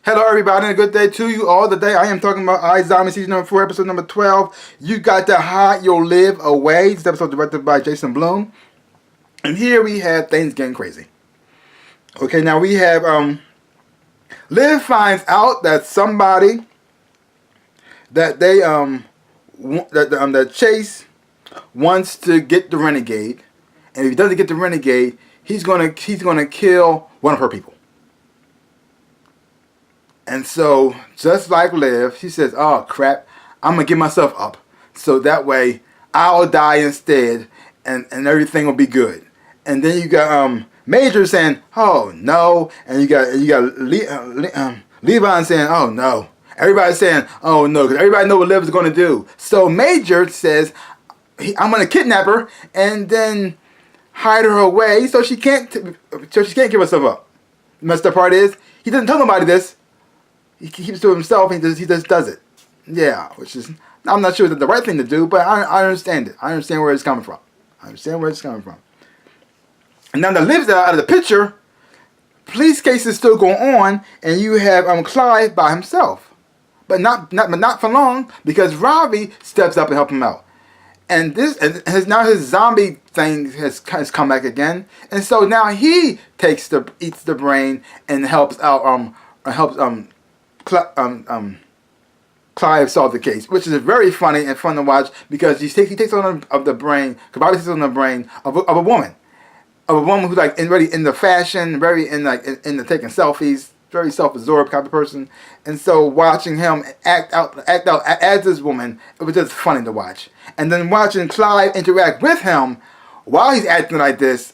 Hello everybody and a good day to you all. Today I am talking about iZombie season number 4 episode number 12. You got to hide your live away. This episode directed by Jason Blum. And here we have things getting crazy. Okay, now we have Liv finds out that somebody that they that Chase wants to get the renegade, and if he doesn't get the renegade, he's gonna kill one of her people. And so, just like Liv, she says, "Oh crap, I'm gonna give myself up, so that way I'll die instead, and everything will be good." And then you got Major saying, "Oh no," and you got Levon saying, "Oh no." Everybody's saying, "Oh no," because everybody knows what Liv is going to do. So Major says, "I'm going to kidnap her and then hide her away, so she can't give herself up." The messed up part is he doesn't tell nobody this. He keeps it to himself. And he just does it. Yeah, which is, I'm not sure that's the right thing to do, but I understand it. I understand where it's coming from. And now that Liv's out of the picture, police case is still going on, and you have Clive by himself, but not for long, because Ravi steps up and helps him out. And now his zombie thing has come back again, and so now he eats the brain and helps out Clive solve the case, which is very funny and fun to watch, because he takes on the brain. Bobby takes on the brain of a woman, who's like already in the fashion, very in the taking selfies, very self-absorbed kind of person. And so watching him act out as this woman, it was just funny to watch. And then watching Clive interact with him while he's acting like this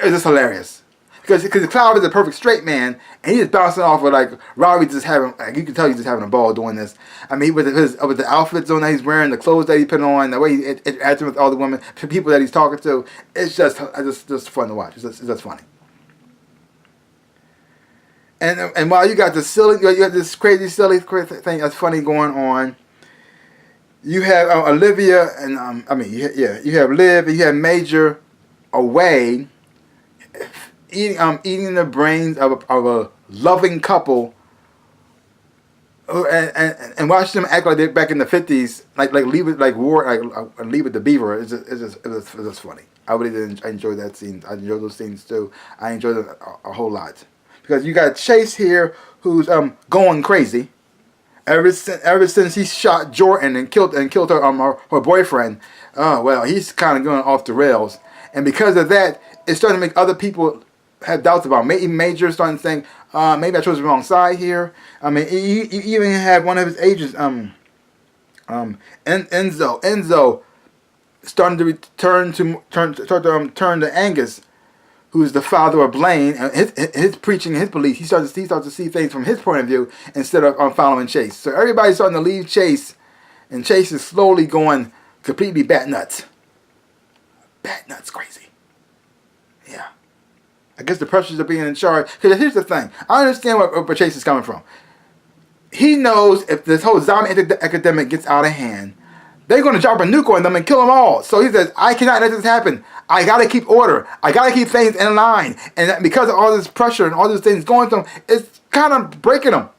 is just hilarious. Because Clive is a perfect straight man, and he's just bouncing off with Robbie, just having, you can tell he's just having a ball doing this. I mean, with the outfits on that he's wearing, the clothes that he put on, the way he interacts with all the women, the people that he's talking to, it's just fun to watch. It's just funny. And while you got this crazy silly thing that's funny going on, you have Olivia and you have Liv and you have Major away, eating the brains of a loving couple, and watch them act like they're back in the 50s, like Leave It the Beaver. It's just funny. I really enjoy that scene. I enjoy those scenes too. I enjoy them a whole lot, because you got Chase here who's going crazy. Ever since he shot Jordan and killed her boyfriend, well, he's kind of going off the rails, and because of that, it's starting to make other people have doubts about him. Maybe Major starting to think, maybe I chose the wrong side here. I mean, you even had one of his agents, Enzo, starting to turn to Angus, who's the father of Blaine, and his preaching and his beliefs. He starts to see things from his point of view instead of following Chase. So everybody's starting to leave Chase, and Chase is slowly going completely bat nuts. Bat nuts crazy. Yeah. I guess the pressures of being in charge. Because here's the thing. I understand where Chase is coming from. He knows if this whole zombie epidemic gets out of hand, they're going to drop a nuke on them and kill them all. So he says, I cannot let this happen. I got to keep order. I got to keep things in line. And because of all this pressure and all these things going to him, it's kind of breaking him.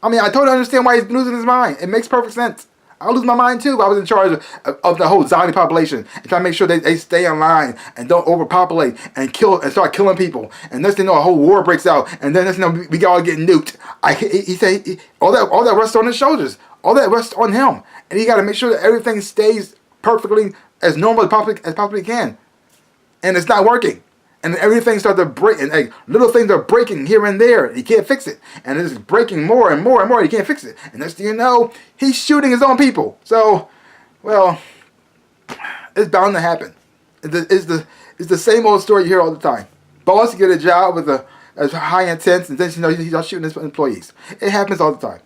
I mean, I totally understand why he's losing his mind. It makes perfect sense. I would lose my mind too if I was in charge of the whole zombie population and trying to make sure they stay in line and don't overpopulate and start killing people. And next thing you know, a whole war breaks out, and then next thing you know, we all get nuked. He said all that rests on his shoulders. All that rests on him, and he got to make sure that everything stays perfectly as normal as possibly can. And it's not working. And everything starts to break, and little things are breaking here and there. He can't fix it, and it's breaking more and more and more. He can't fix it, and next thing you know, he's shooting his own people. So, well, it's bound to happen. It's the same old story you hear all the time. Boss get a job with a high intense, and then he's out shooting his employees. It happens all the time.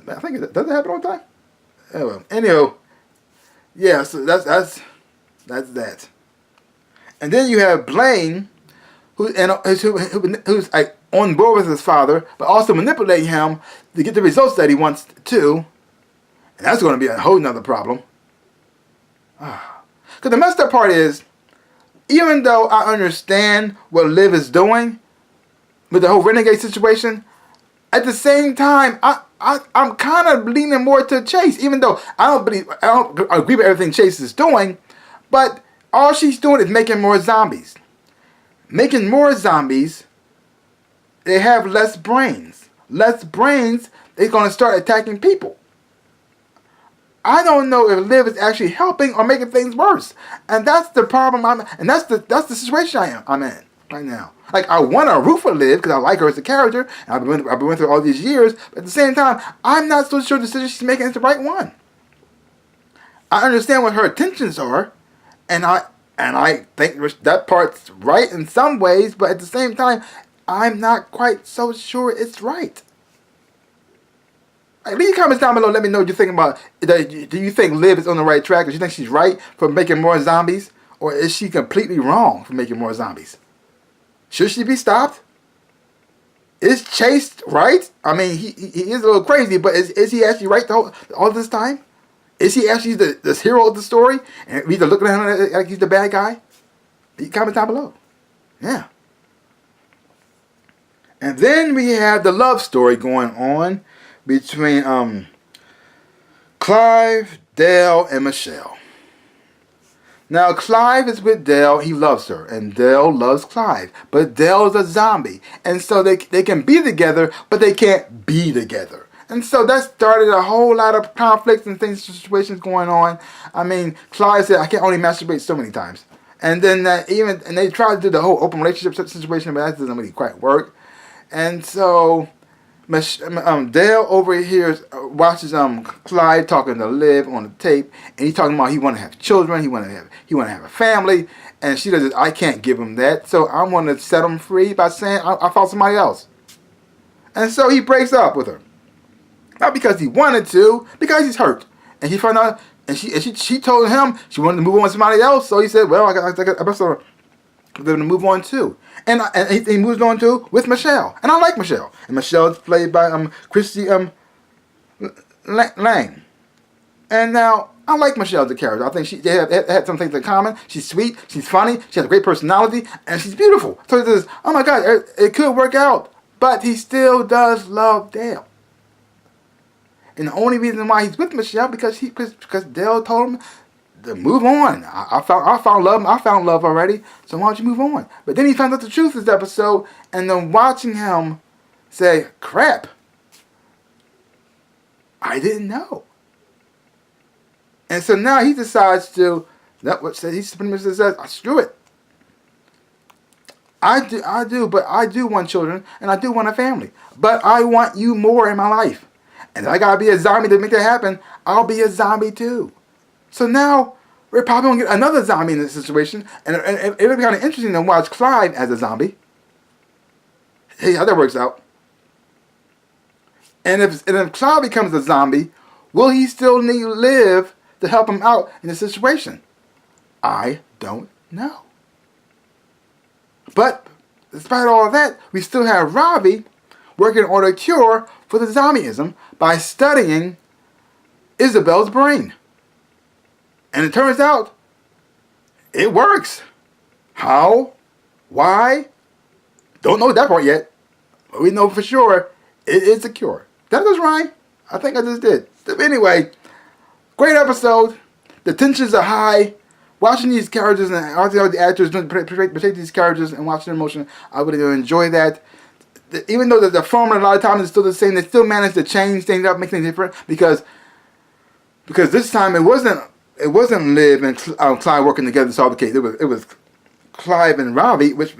I think does it happen all the time? Oh, well, anyhow, yeah. So that's that. And then you have Blaine, who's like on board with his father, but also manipulating him to get the results that he wants to. And that's going to be a whole nother problem. Because the messed up part is, even though I understand what Liv is doing, with the whole renegade situation. At the same time, I'm kind of leaning more to Chase, even though I don't agree with everything Chase is doing, but all she's doing is making more zombies. Making more zombies, they have less brains. Less brains, they're going to start attacking people. I don't know if Liv is actually helping or making things worse, and that's the problem. That's the situation I'm in right now. Like, I want to root for Liv because I like her as a character, and I've been with her all these years. But at the same time, I'm not so sure the decision she's making is the right one. I understand what her intentions are, and I think that part's right in some ways. But at the same time, I'm not quite so sure it's right. Leave comments down below. Let me know what you think about it. Do you think Liv is on the right track? Do you think she's right for making more zombies? Or is she completely wrong for making more zombies? Should she be stopped? Is Chase right? I mean, he is a little crazy, but is he actually right all this time? Is he actually the hero of the story? And we either looking at him like he's the bad guy? Leave comments down below. Yeah. And then we have the love story going on between Clive, Dale, and Michelle. Now, Clive is with Dale. He loves her, and Dale loves Clive. But Dale is a zombie, and so they can be together, but they can't be together. And so that started a whole lot of conflicts and situations going on. I mean, Clive said, "I can only masturbate so many times," and then and they tried to do the whole open relationship situation, but that doesn't really quite work. And so Dale over here watches Clyde talking to Liv on the tape, and he's talking about he want to have children, he want to have a family, and she says, I can't give him that, so I'm going to set him free by saying I found somebody else. And so he breaks up with her, not because he wanted to, because he's hurt, and he found out, and she told him she wanted to move on with somebody else, so he said, well, I best to move on too. And he moves on too with Michelle. And I like Michelle. And Michelle is played by Christy Lang. And now, I like Michelle as a character. I think they had some things in common. She's sweet, she's funny, she has a great personality, and she's beautiful. So he says, oh my God, it could work out. But he still does love Dale. And the only reason why he's with Michelle because Dale told him to move on. I found love already, so why don't you move on? But then he found out the truth this episode, and then watching him say, crap, I didn't know. And so now he decides to, he pretty much says, screw it. I do want children, and I do want a family. But I want you more in my life. And if I gotta be a zombie to make that happen, I'll be a zombie too. So now, we're probably going to get another zombie in this situation. And it would be kind of interesting to watch Clive as a zombie. Hey, how that works out. And if Clive becomes a zombie, will he still need Liv to help him out in the situation? I don't know. But, despite all of that, we still have Ravi working on a cure for the zombieism by studying Isabel's brain. And it turns out, it works. How? Why? Don't know that part yet. But we know for sure, it's a cure. That was rhyme. I think I just did. But anyway, great episode. The tensions are high. Watching these characters and all the actors protect these characters and watching their emotion, I really enjoy that. Even though the formula a lot of times is still the same, they still manage to change things up, make things different. Because this time it wasn't Liv and Clive working together to solve the case. It was Clive and Ravi, which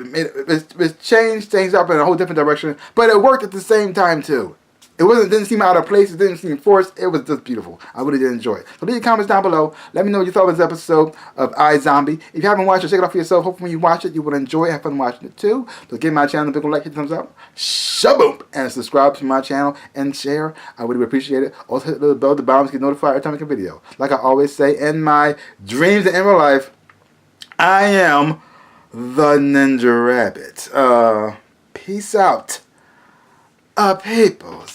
changed things up in a whole different direction. But it worked at the same time too. It didn't seem out of place. It didn't seem forced. It was just beautiful. I really did enjoy it. So leave your comments down below. Let me know what you thought of this episode of iZombie. If you haven't watched it, check it out for yourself. Hopefully when you watch it, you will enjoy it. Have fun watching it too. So give my channel a big like, hit the thumbs up, shaboom, and subscribe to my channel and share. I really would appreciate it. Also hit the little bell at the bottom to get notified every time I make a video. Like I always say, in my dreams and in real life, I am the NinjaRabbit. Peace out, peoples.